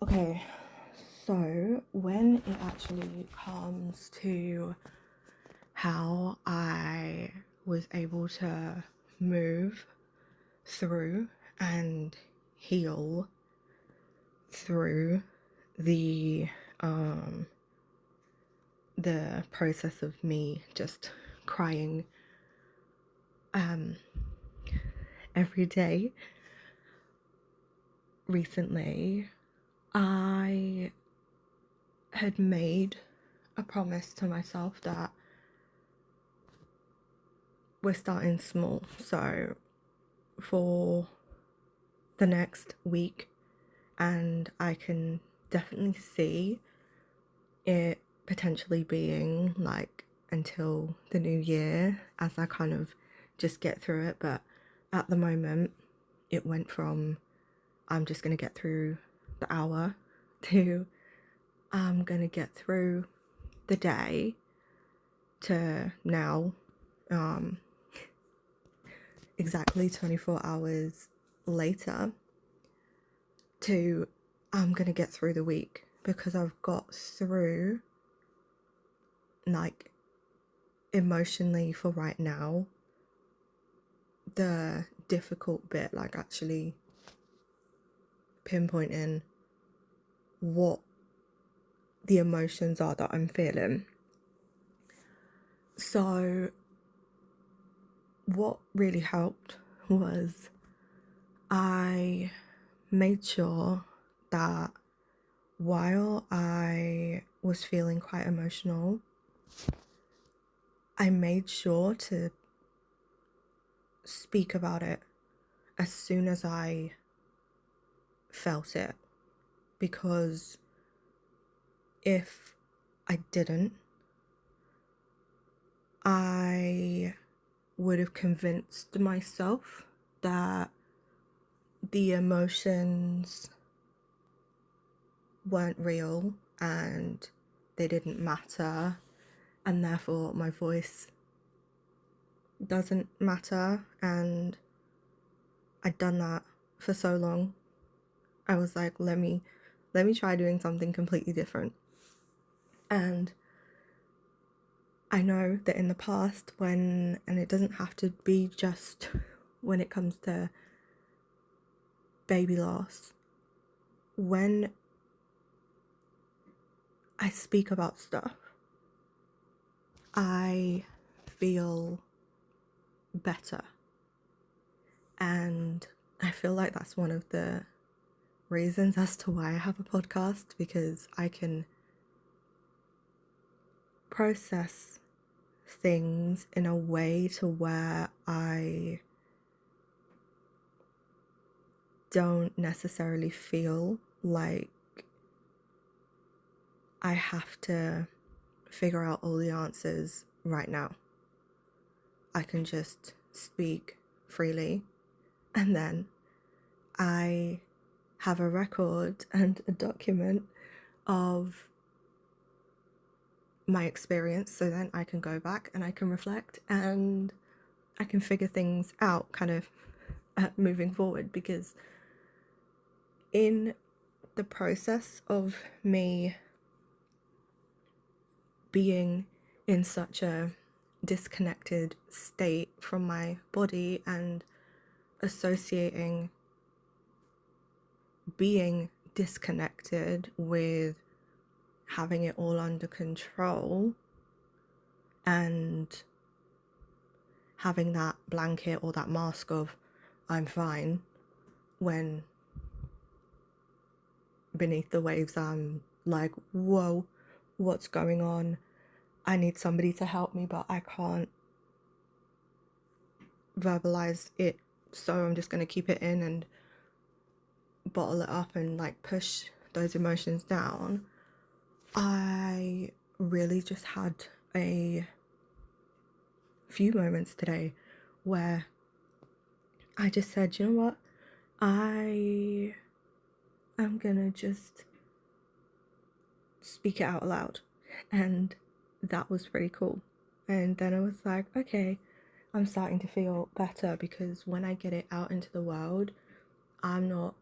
Okay, so when it actually comes to how I was able to move through and heal through the um the process of me just crying every day recently, I had made a promise to myself that we're starting small. So for the next week, and I can definitely see it potentially being like until the new year as I kind of just get through it. But at the moment, it went from I'm just going to get through the hour to I'm going to get through the day to now, exactly 24 hours later, to I'm going to get through the week, because I've got through, like, emotionally for right now, the difficult bit, like actually pinpointing what the emotions are that I'm feeling. So what really helped was I made sure that while I was feeling quite emotional, I made sure to speak about it as soon as I felt it, because if I didn't, I would have convinced myself that the emotions weren't real and they didn't matter, and therefore my voice doesn't matter. And I'd done that for so long. I was like, let me try doing something completely different. And I know that in the past, and it doesn't have to be just when it comes to baby loss, when I speak about stuff, I feel better. And I feel like that's one of the reasons as to why I have a podcast, because I can process things in a way to where I don't necessarily feel like I have to figure out all the answers right now. I can just speak freely, and then I have a record and a document of my experience, so then I can go back and I can reflect and I can figure things out kind of moving forward. Because in the process of me being in such a disconnected state from my body and associating being disconnected with having it all under control and having that blanket or that mask of I'm fine, when beneath the waves I'm like, whoa, what's going on? I need somebody to help me, but I can't verbalize it, so I'm just going to keep it in and bottle it up and like push those emotions down. I really just had a few moments today where I just said, you know what, I am gonna just speak it out loud. And that was pretty cool. And then I was like, okay, I'm starting to feel better, because when I get it out into the world, I'm not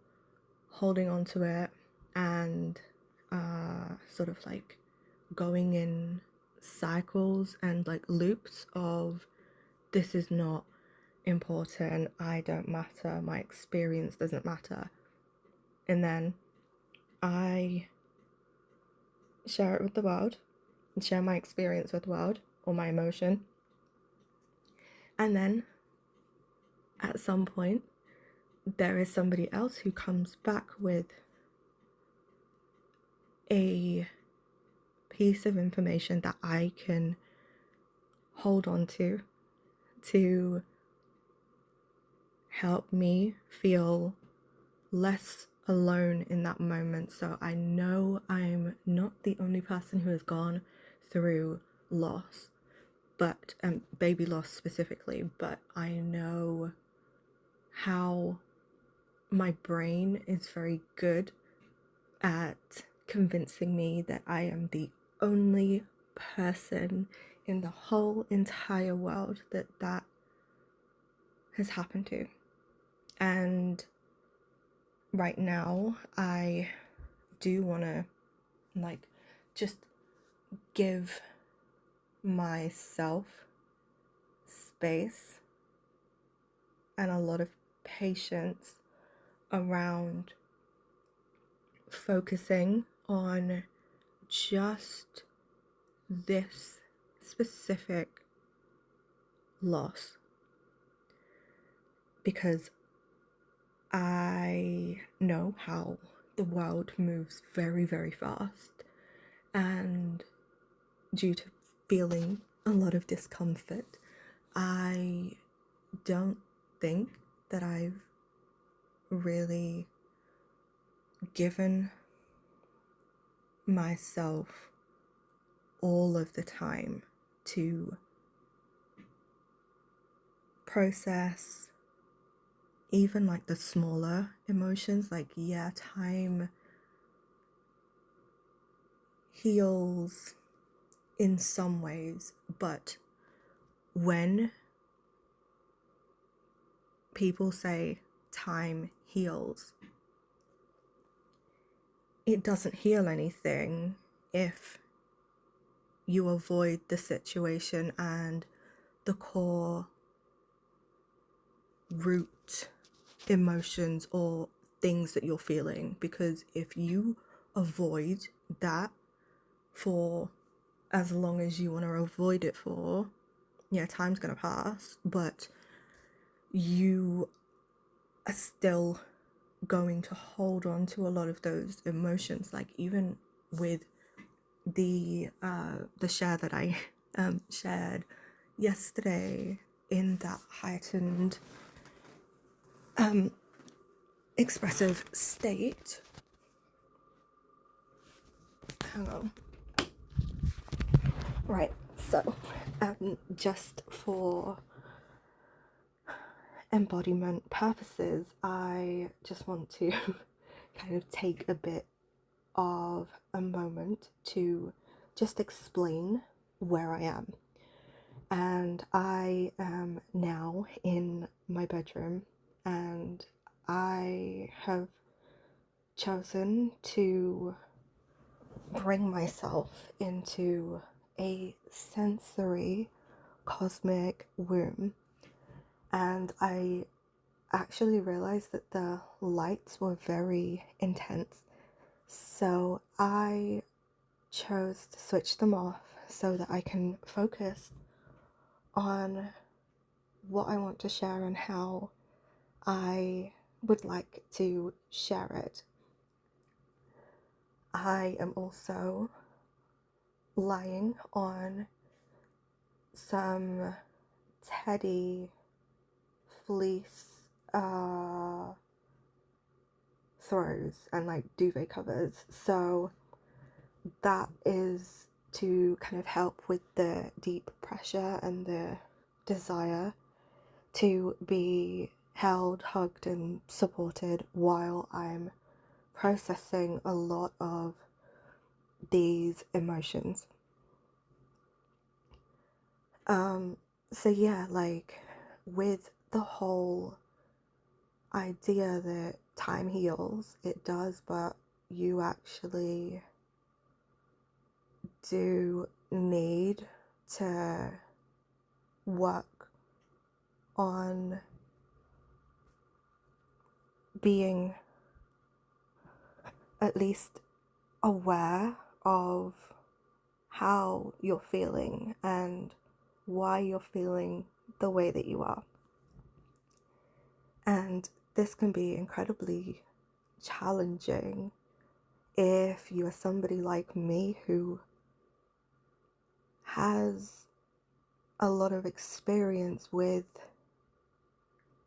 holding on to it and sort of like going in cycles and like loops of this is not important, I don't matter, my experience doesn't matter. And then I share it with the world and share my experience with the world or my emotion. And then at some point, there is somebody else who comes back with a piece of information that I can hold on to help me feel less alone in that moment. So I know I'm not the only person who has gone through loss, but baby loss specifically, but I know how my brain is very good at convincing me that I am the only person in the whole entire world that has happened to. And right now I do want to like just give myself space and a lot of patience around focusing on just this specific loss, because I know how the world moves very, very fast, and due to feeling a lot of discomfort, I don't think that I've really given myself all of the time to process even like the smaller emotions. Like, yeah, time heals in some ways, but when people say time heals, it doesn't heal anything if you avoid the situation and the core root emotions or things that you're feeling. Because if you avoid that for as long as you want to avoid it for, yeah, time's gonna pass, but you are still going to hold on to a lot of those emotions. Like, even with the share that I shared yesterday, in that heightened expressive state. Hang on. Right, so just for embodiment purposes, I just want to kind of take a bit of a moment to just explain where I am. And I am now in my bedroom, and I have chosen to bring myself into a sensory cosmic womb. And I actually realized that the lights were very intense, so I chose to switch them off so that I can focus on what I want to share and how I would like to share it. I am also lying on some teddy fleece throws and like duvet covers, so that is to kind of help with the deep pressure and the desire to be held, hugged and supported while I'm processing a lot of these emotions. So yeah, like with the whole idea that time heals, it does, but you actually do need to work on being at least aware of how you're feeling and why you're feeling the way that you are. And this can be incredibly challenging if you are somebody like me who has a lot of experience with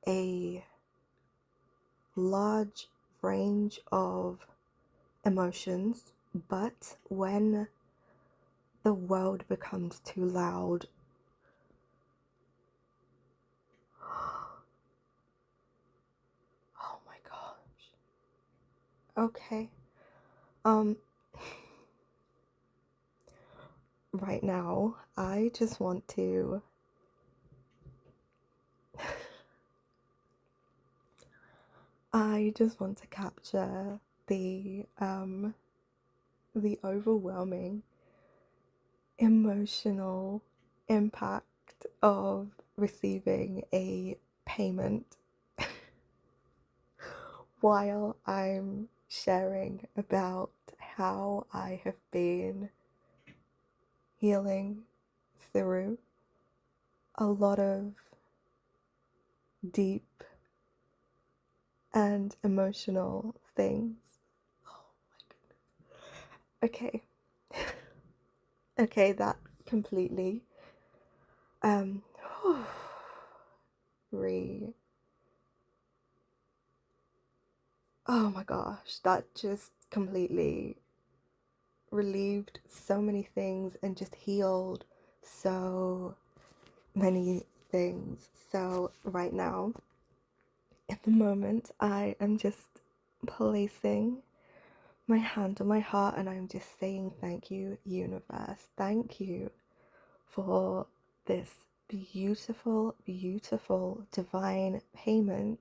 a large range of emotions, but when the world becomes too loud, oh my gosh. Okay. Right now, I just want to capture the overwhelming emotional impact of receiving a payment while I'm sharing about how I have been healing through a lot of deep and emotional things. Oh my goodness. Okay. Okay, that completely oh my gosh, that just completely relieved so many things and just healed so many things. So right now, in the moment, I am just placing my hand on my heart and I'm just saying thank you, universe. Thank you for this beautiful, beautiful divine payment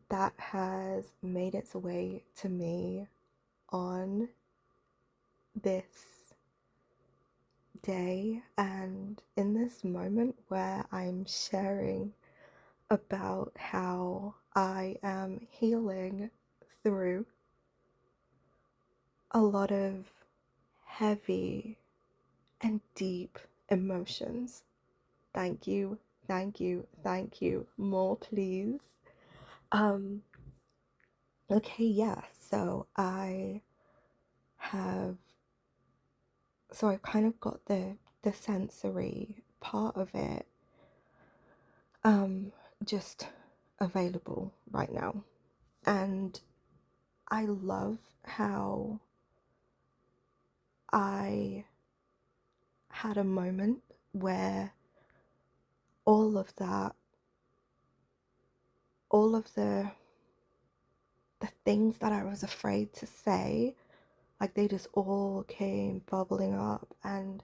that has made its way to me on this day and in this moment where I'm sharing about how I am healing through a lot of heavy and deep emotions. Thank you, thank you, thank you. More, please. Okay, yeah, so I've kind of got the sensory part of it just available right now. And I love how I had a moment where all of the things that I was afraid to say, like they just all came bubbling up. And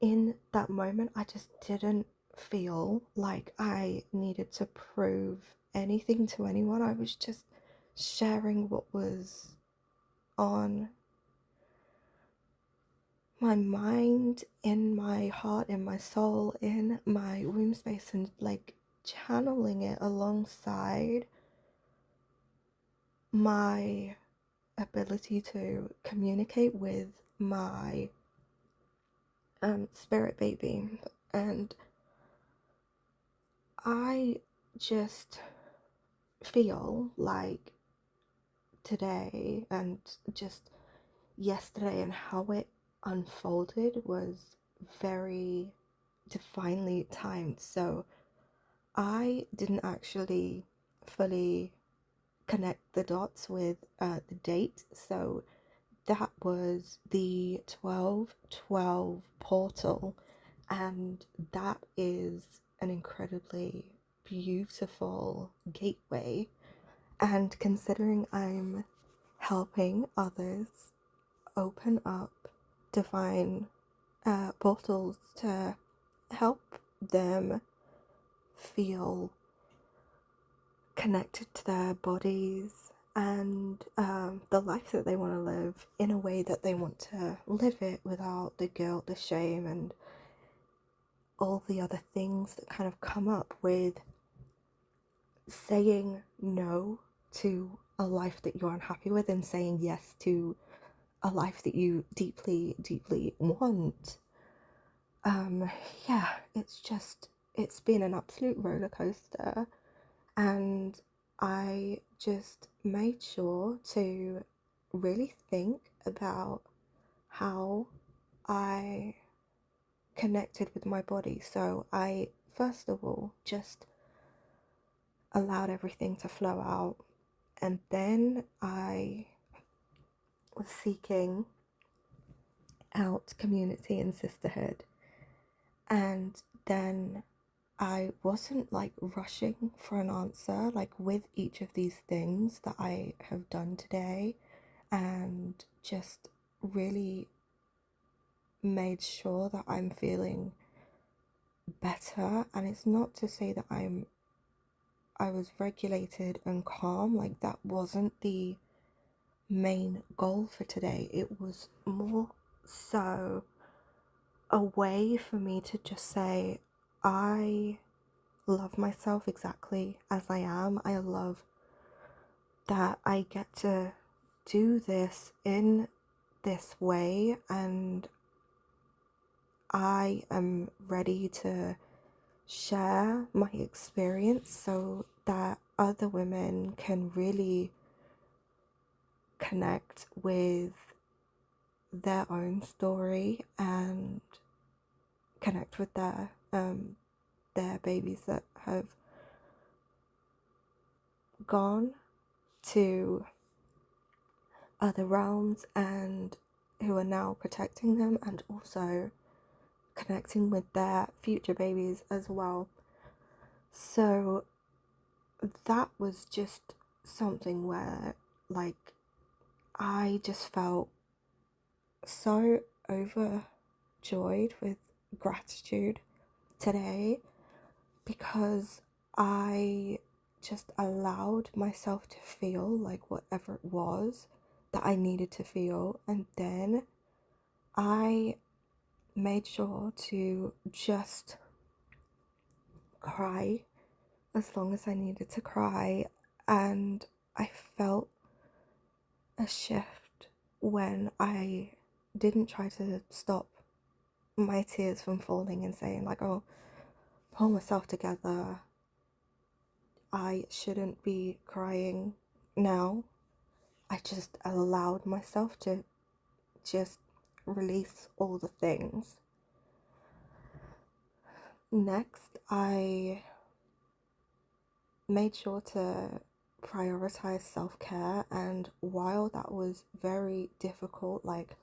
in that moment, I just didn't feel like I needed to prove anything to anyone. I was just sharing what was on my mind, in my heart, in my soul, in my womb space, and like channeling it alongside my ability to communicate with my spirit baby. And I just feel like today and just yesterday and how it unfolded was very divinely timed. So I didn't actually fully connect the dots with the date. So that was the 12/12 portal, and that is an incredibly beautiful gateway. And considering I'm helping others open up divine portals to help them feel connected to their bodies and the life that they want to live in a way that they want to live it without the guilt, the shame, and all the other things that kind of come up with saying no to a life that you're unhappy with and saying yes to a life that you deeply, deeply want. Yeah, it's been an absolute roller coaster, and I just made sure to really think about how I connected with my body. So I, first of all, just allowed everything to flow out, and then I was seeking out community and sisterhood, and then I wasn't like rushing for an answer, like with each of these things that I have done today, and just really made sure that I'm feeling better. And it's not to say that I was regulated and calm, like that wasn't the main goal for today. It was more so a way for me to just say, I love myself exactly as I am. I love that I get to do this in this way, and I am ready to share my experience so that other women can really connect with their own story and connect with their babies that have gone to other realms and who are now protecting them, and also connecting with their future babies as well. So that was just something where, like, I just felt so overjoyed with gratitude today, because I just allowed myself to feel like whatever it was that I needed to feel, and then I made sure to just cry as long as I needed to cry, and I felt a shift when I didn't try to stop my tears from falling and saying like, oh, pull myself together, I shouldn't be crying now. I just allowed myself to just release all the things. Next, I made sure to prioritize self-care, and while that was very difficult, like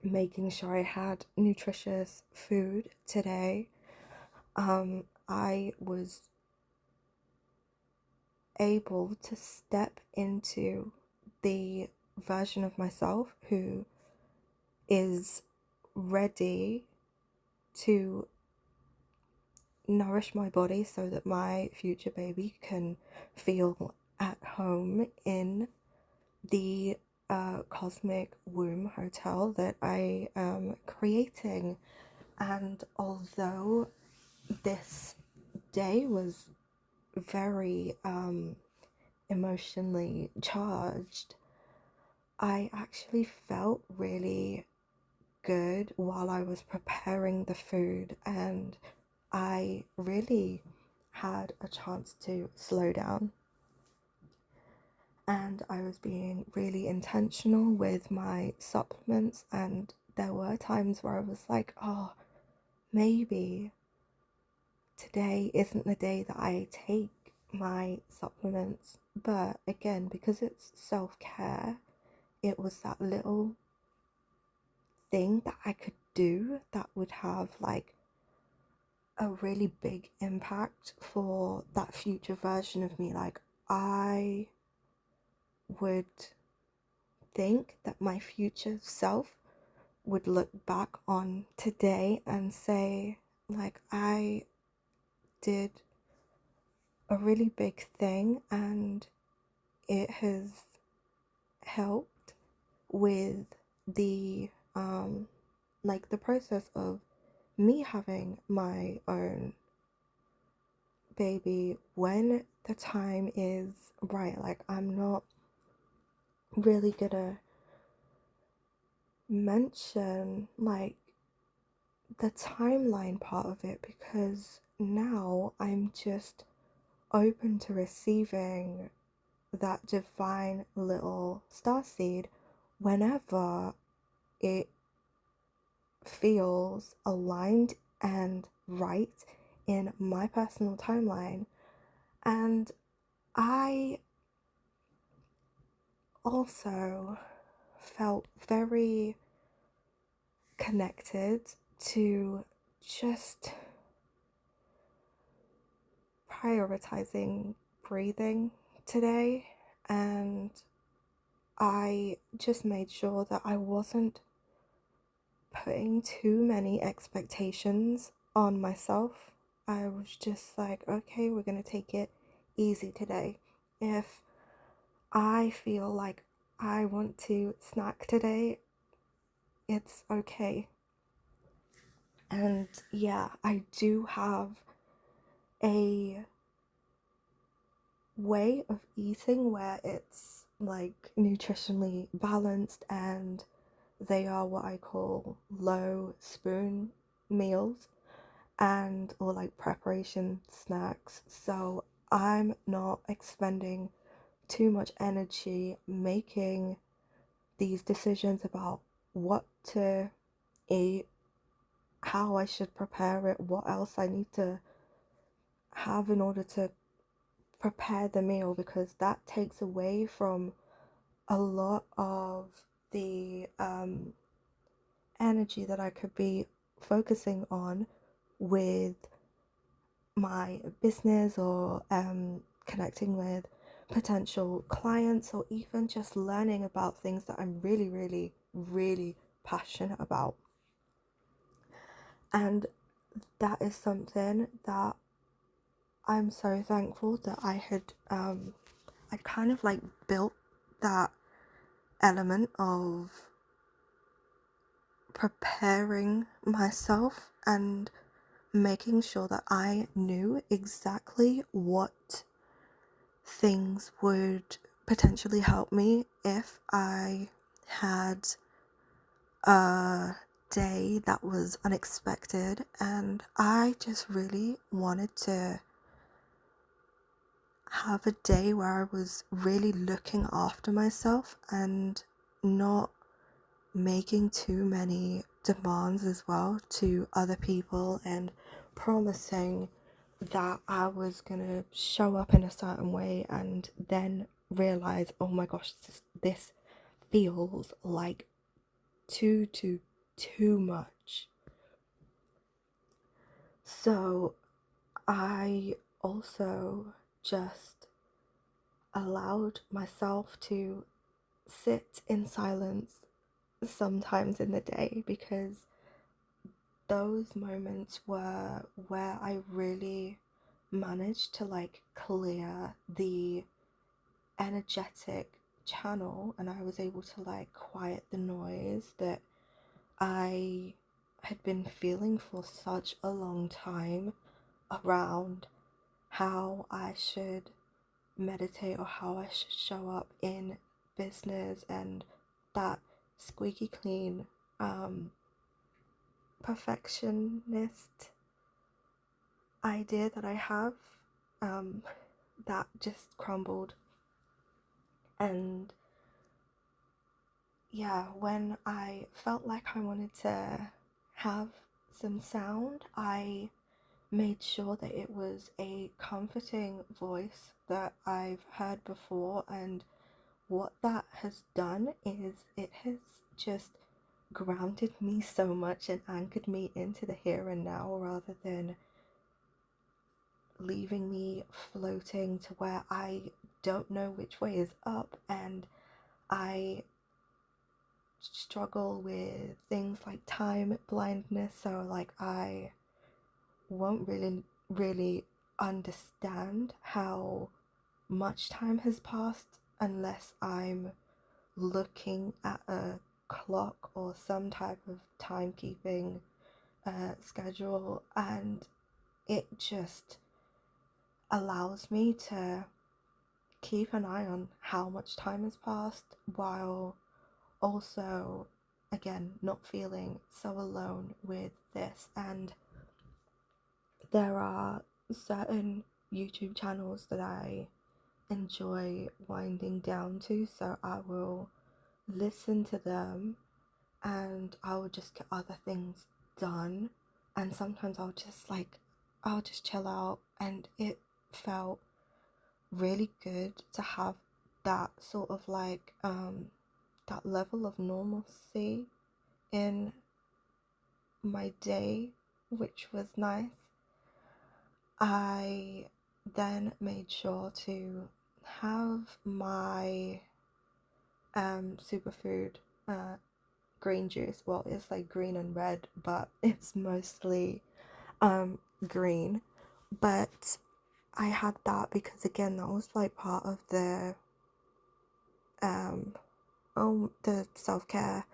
making sure I had nutritious food today, I was able to step into the version of myself who is ready to nourish my body so that my future baby can feel at home in the cosmic womb hotel that I am creating. And although this day was very emotionally charged, I actually felt really good while I was preparing the food, and I really had a chance to slow down, and I was being really intentional with my supplements. And there were times where I was like, oh, maybe today isn't the day that I take my supplements. But again, because it's self-care, it was that little thing that I could do that would have like a really big impact for that future version of me. Like, I would think that my future self would look back on today and say, like, I did a really big thing, and it has helped with the like the process of me having my own baby when the time is right. Like, I'm not really gonna mention like the timeline part of it, because now I'm just open to receiving that divine little starseed whenever it feels aligned and right in my personal timeline. And I also felt very connected to just prioritizing breathing today, and I just made sure that I wasn't putting too many expectations on myself. I was just like, okay, we're gonna take it easy today. If I feel like I want to snack today, it's okay. And yeah, I do have a way of eating where it's like nutritionally balanced, and they are what I call low spoon meals, and or like preparation snacks. So I'm not expending too much energy making these decisions about what to eat, how I should prepare it, what else I need to have in order to prepare the meal, because that takes away from a lot of the energy that I could be focusing on with my business, or connecting with potential clients, or even just learning about things that I'm really, really, really passionate about. And that is something that I'm so thankful that I kind of like built that element of preparing myself and making sure that I knew exactly what things would potentially help me if I had a day that was unexpected. And I just really wanted to have a day where I was really looking after myself and not making too many demands as well to other people, and promising that I was gonna show up in a certain way and then realize, oh my gosh, this feels like too much. So I also just allowed myself to sit in silence sometimes in the day, because those moments were where I really managed to like clear the energetic channel, and I was able to like quiet the noise that I had been feeling for such a long time around how I should meditate, or how I should show up in business, and that squeaky clean perfectionist idea that I have, that just crumbled. And yeah, when I felt like I wanted to have some sound, I made sure that it was a comforting voice that I've heard before. And what that has done is it has just grounded me so much and anchored me into the here and now, rather than leaving me floating to where I don't know which way is up. And I struggle with things like time blindness, so like I won't really understand how much time has passed unless I'm looking at a clock or some type of timekeeping schedule, and it just allows me to keep an eye on how much time has passed, while also, again, not feeling so alone with this. And there are certain YouTube channels that I enjoy winding down to, so I will listen to them and I will just get other things done. And sometimes I'll just chill out, and it felt really good to have that sort of that level of normalcy in my day, which was nice. I then made sure to have my superfood green juice. Well, it's like green and red, but it's mostly green. But I had that because, again, that was like part of the self-care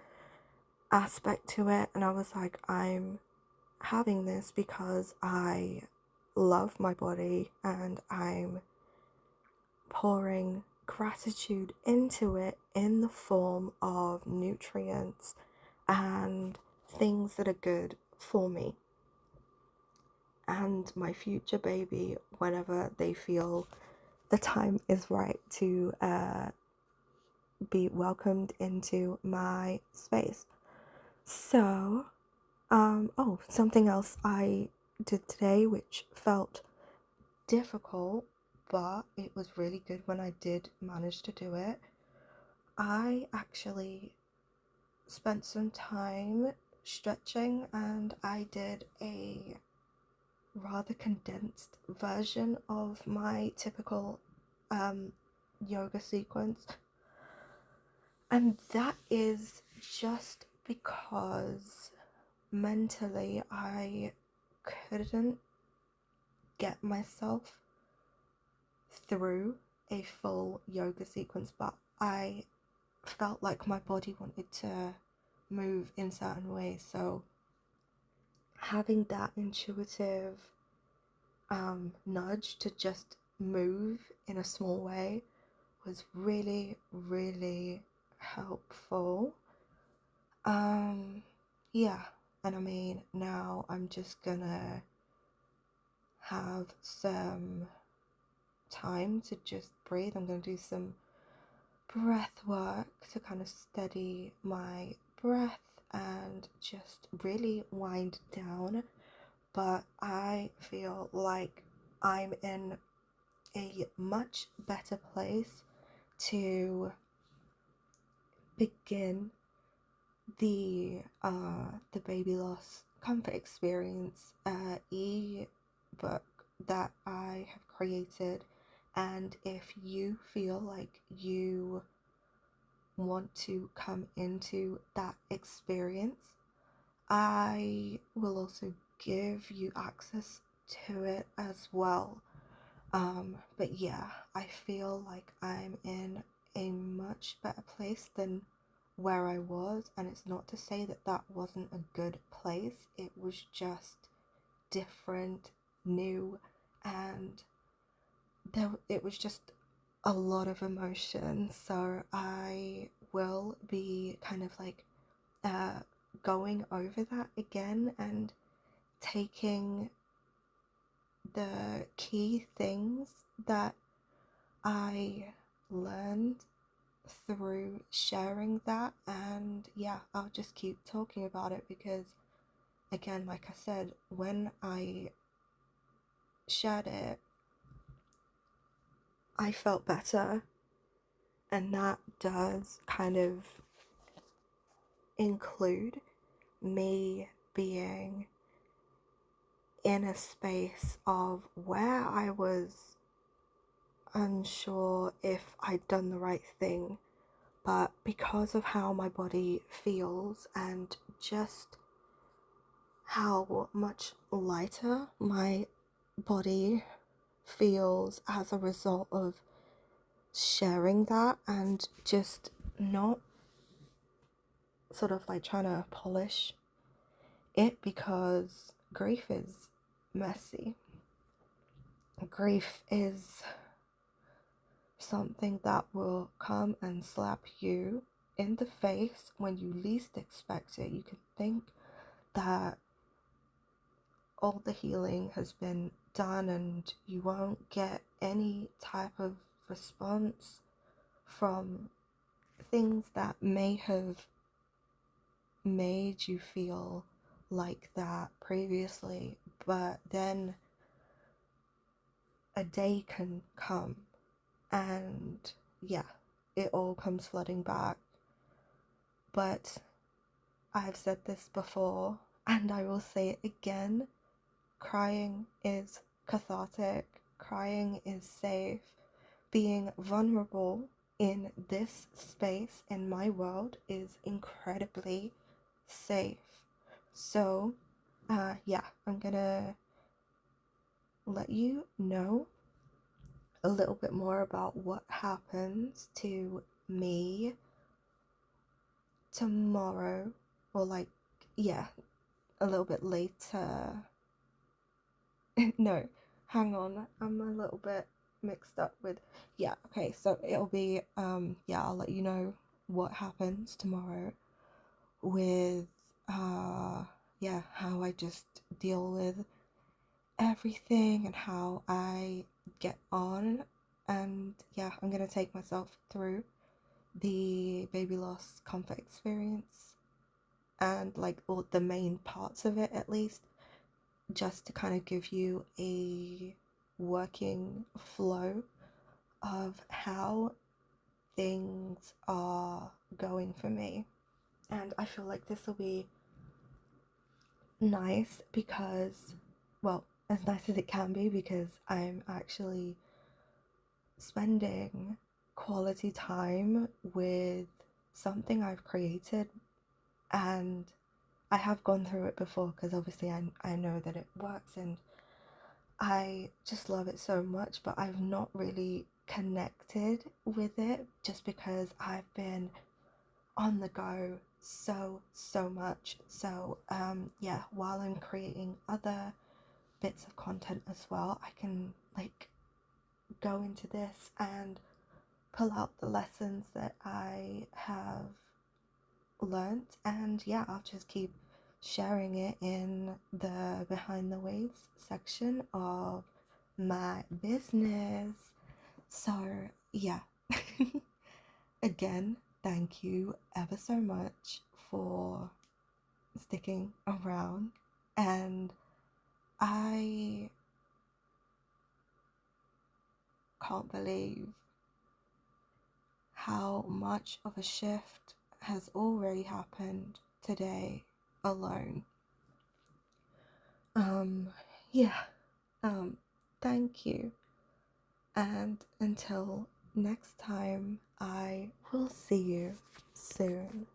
aspect to it. And I was like, I'm having this because I love my body and I'm pouring gratitude into it in the form of nutrients and things that are good for me and my future baby whenever they feel the time is right to be welcomed into my space. So, something else I did today which felt difficult, but it was really good when I did manage to do it. I actually spent some time stretching, and I did a rather condensed version of my typical yoga sequence, and that is just because mentally I couldn't get myself through a full yoga sequence, but I felt like my body wanted to move in certain ways, so having that intuitive nudge to just move in a small way was really, really helpful. Yeah, and I mean, now I'm just gonna have some time to just breathe. I'm gonna do some breath work to kind of steady my breath and just really wind down. But I feel like I'm in a much better place to begin the baby loss comfort experience ebook that I have created. And if you feel like you want to come into that experience, I will also give you access to it as well. But yeah, I feel like I'm in a much better place than where I was, and it's not to say that that wasn't a good place. It was just different, new, and it was just a lot of emotion. So I will be kind of like going over that again and taking the key things that I learned through sharing that. And yeah, I'll just keep talking about it because, again, like I said, when I shared it, I felt better, and that does kind of include me being in a space of where I was unsure if I'd done the right thing, but because of how my body feels and just how much lighter my body feels as a result of sharing that and just not sort of like trying to polish it, because grief is messy. Grief is something that will come and slap you in the face when you least expect it. You can think that all the healing has been done and you won't get any type of response from things that may have made you feel like that previously, but then a day can come and it all comes flooding back. But I've said this before and I will say it again: crying is cathartic, crying is safe, being vulnerable in this space, in my world, is incredibly safe. So I'm gonna let you know a little bit more about what happens to me tomorrow, or a little bit later. No, hang on, I'm a little bit mixed up with okay, so it'll be I'll let you know what happens tomorrow with how I just deal with everything and how I get on. And I'm gonna take myself through the baby loss comfort experience and all the main parts of it, at least, just to kind of give you a working flow of how things are going for me. And I feel like this will be nice because, well, as nice as it can be, because I'm actually spending quality time with something I've created, and I have gone through it before because obviously I know that it works and I just love it so much, but I've not really connected with it just because I've been on the go so much. So while I'm creating other bits of content as well, I can go into this and pull out the lessons that I have learned, and I'll just keep sharing it in the behind the waves section of my business. So again, thank you ever so much for sticking around, and I can't believe how much of a shift has already happened today alone. Thank you, and until next time, I will see you soon.